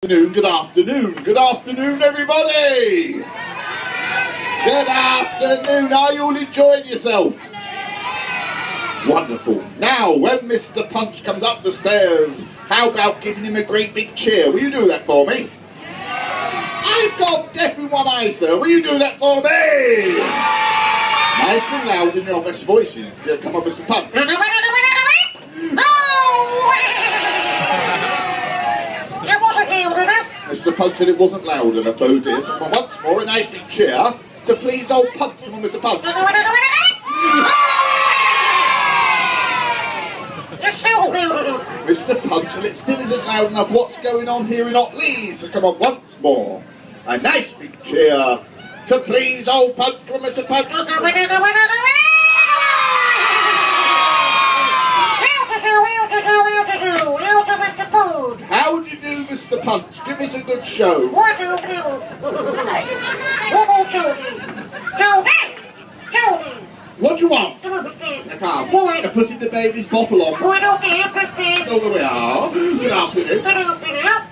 Good afternoon, everybody! Good afternoon, are you all enjoying yourself? Wonderful. Now, when Mr. Punch comes up the stairs, how about giving him a great big cheer? Will you do that for me? I've got deaf in one eye, sir. Will you do that for me? Nice and loud in your best voices. Come on, Mr. Punch. Mr. Punch said it wasn't loud enough, oh dear. So once more, a nice big cheer to please old Punch. Come on, Mr. Punch. Mr. Punch, well, it still isn't loud enough. What's going on here in Otley? So come on, once more. A nice big cheer to please old Punch. Come on, Mr. Punch. How do you do, Mr. Punch? Give us a good show. What do you want? Come up the stairs. I can't. Boy, I'm putting the baby's bottle on. Boy, don't get up the stairs. So there we are. Good afternoon. Good afternoon.